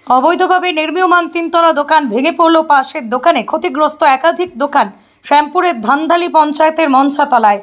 অবৈধভাবে নির্মীয়মান তিনতলা দোকান ভেঙে পড়ল পাশের দোকানে। ক্ষতিগ্রস্ত একাধিক দোকান শ্যামপুরের ধানধালি পঞ্চায়েতের মনসাতলায়।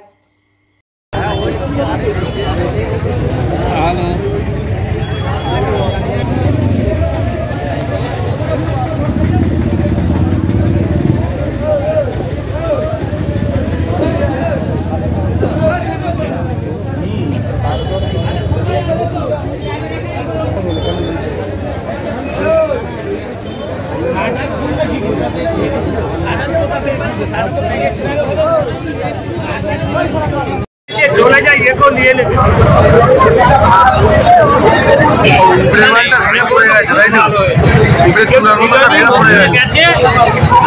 चला जाए ये को लिए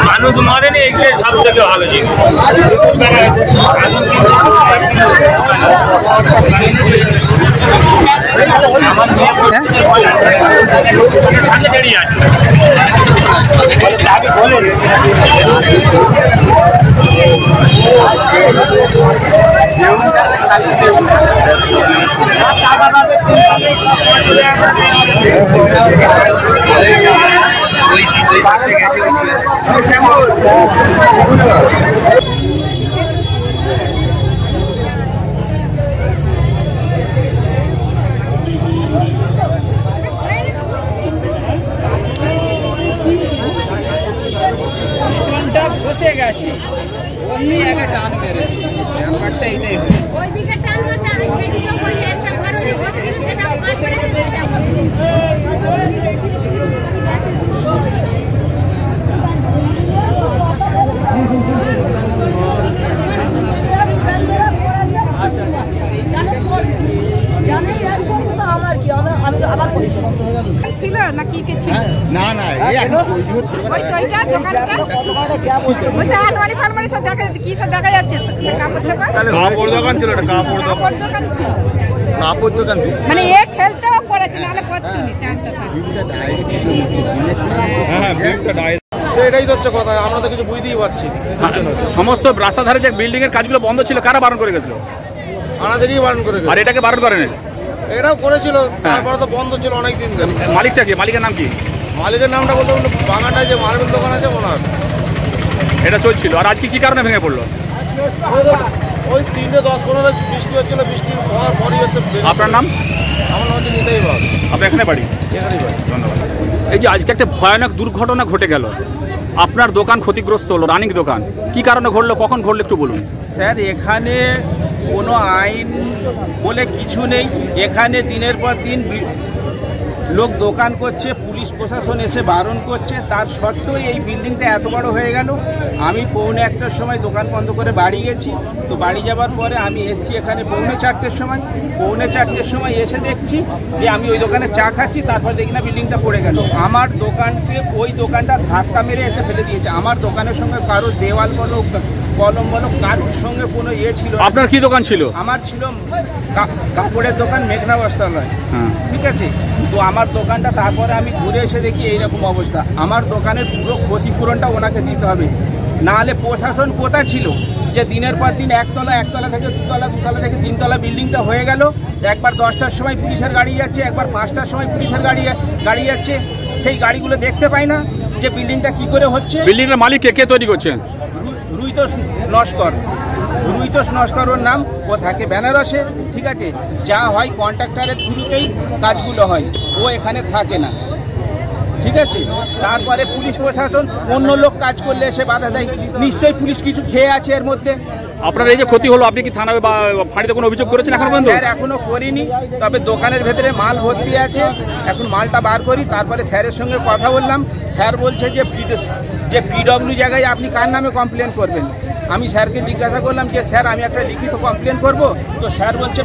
মানুষ মারে নি এইটাই সব থেকে ভালো জিনিস। সামনে দাঁড়িয়ে আছে বসে গেছে বসে আগে টান মেরেছে ব্যাপারটা এটাই ওইদিকে টান মারতে হয় সেদিকে ওই একটা ঘর ওই হচ্ছিল সেটা পাশ করেছে সেটা ছিল নাকি কি ছিল না না এই এখন ওই ওইটা দোকানটা ওইটা আলমারি ফালমারি সব দেখা যাচ্ছে কি সব দেখা যাচ্ছে কাপড় দোকান ছিল এটা কাপড় দোকান ছিল কাপড় দোকান মানে এ ঠেলতেও পড়েছে নালে পড়তুনি টানটা থাকে হ্যাঁ বিলটা ডাইরেক্ট সেটাই তো হচ্ছে কথা আমরা তো কিছু বুঝতেই পারছি সমস্ত রাস্তা ধারে যে বিল্ডিং এর কাজগুলো বন্ধ ছিল কারা বারণ করে গেছিল থানা থেকেই বারণ করে গেছে আর এটাকে বারণ করেন এটাও করেছিল তারপরে তো বন্ধ ছিল অনেক দিন ধরে মালিকটা কি মালিকের নাম কি মালিকের নামটা বলতে বাগানটায় যে মার্বেল দোকান আছে ওনার এটা চলছিল আর আজকে কি কারণে ভেঙে পড়লো ওই 3:10-15 বৃষ্টি হচ্ছিল বৃষ্টির হওয়ার পরই হচ্ছে আপনার নাম আমার নাম হচ্ছে নিতাই বাগ আপনি এখানে বাড়ি এখানেই বাড়ি ধন্যবাদ এই যে আজকে একটা ভয়ানক দুর্ঘটনা ঘটে গেল আপনার দোকান ক্ষতিগ্রস্ত হলো রানিং দোকান কি কারণে ঘটলো কখন ঘটলো একটু বলুন স্যার এখানে কোনো আইন বলে কিছু নেই এখানে দিনের পর দিন লোক দোকান করছে পুলিশ প্রশাসন এসে বারণ করছে তার সত্ত্বেও এই বিল্ডিংটা এত বড় হয়ে গেল আমি 1:45টার সময় দোকান বন্ধ করে বাড়ি গেছি তো বাড়ি যাবার পরে আমি এসছি এখানে 4:45টার সময় 4:45টার সময় এসে দেখছি যে আমি ওই দোকানে চা খাচ্ছি তারপর দেখি না বিল্ডিংটা পড়ে গেল আমার দোকানকে ওই দোকানটা ধাক্কা মেরে এসে ফেলে দিয়েছে আমার দোকানের সঙ্গে কারো দেওয়াল বলো কলম বলো কারোর সঙ্গে কোনো ইয়ে ছিল আপনার কি দোকান ছিল আমার ছিল কাপড়ের দোকান মেঘনা বস্ত্রালয় ঠিক আছে তো আমার দোকানটা তারপরে আমি ঘুরে এসে দেখি এইরকম অবস্থা আমার দোকানের পুরো ক্ষতিপূরণটা ওনাকে দিতে হবে নাহলে প্রশাসন কোথায় ছিল যে দিনের পর দিন একতলা থেকে দুতলা থেকে 3তলা বিল্ডিংটা হয়ে গেল একবার 10টার সময় পুলিশের গাড়ি যাচ্ছে একবার 5টার সময় পুলিশের গাড়ি যাচ্ছে সেই গাড়িগুলো দেখতে পাই না যে বিল্ডিংটা কি করে হচ্ছে বিল্ডিংয়ের মালিক কে তৈরি করছেন রুইতোষ নস্কর ওর নাম ও থাকে বেনারসে ঠিক আছে যা হয় কন্ট্রাক্টরের থ্রুতেই কাজগুলো হয় ও এখানে থাকে না ঠিক আছে তারপরে পুলিশ প্রশাসন অন্য লোক কাজ করলে এসে বাধা দেয় নিশ্চয়ই পুলিশ কিছু খেয়ে আছে এর মধ্যে আপনার এই যে ক্ষতি হলো আপনি কি থানায় বা ফাঁড়িতে কোনো অভিযোগ করেছেন এখনো পর্যন্ত স্যার এখনো করিনি তবে দোকানের ভেতরে মাল ভর্তি আছে এখন মালটা বার করি তারপরে স্যারের সঙ্গে কথা বললাম স্যার বলছে যে পিডব্লিউ জায়গায় আপনি কার নামে কমপ্লেন করবেন আমি স্যারকে জিজ্ঞাসা করলাম যে স্যার আমি একটা লিখিত কমপ্লেন করব তো স্যার বলছে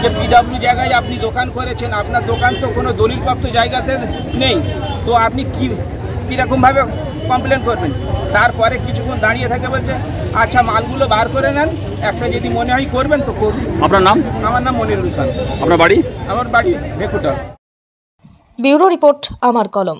যে পিডব্লিউ জায়গায় আপনি দোকান করেছেন আপনার দোকান তো কোনো দলিলপ্রাপ্ত জায়গাতে নেই তো আপনি কীরকমভাবে কমপ্লেন করবেন তারপরে কিছুক্ষণ দাঁড়িয়ে থাকে বলছে আচ্ছা মালগুলো বার করে নেন একটা যদি মনে হয় করবেন তো করুন আপনার নাম আমার নাম মনিরুল খান আপনার বাড়ি আমার বাড়ি ভেকুটা ব্যুরো রিপোর্ট আমার কলম।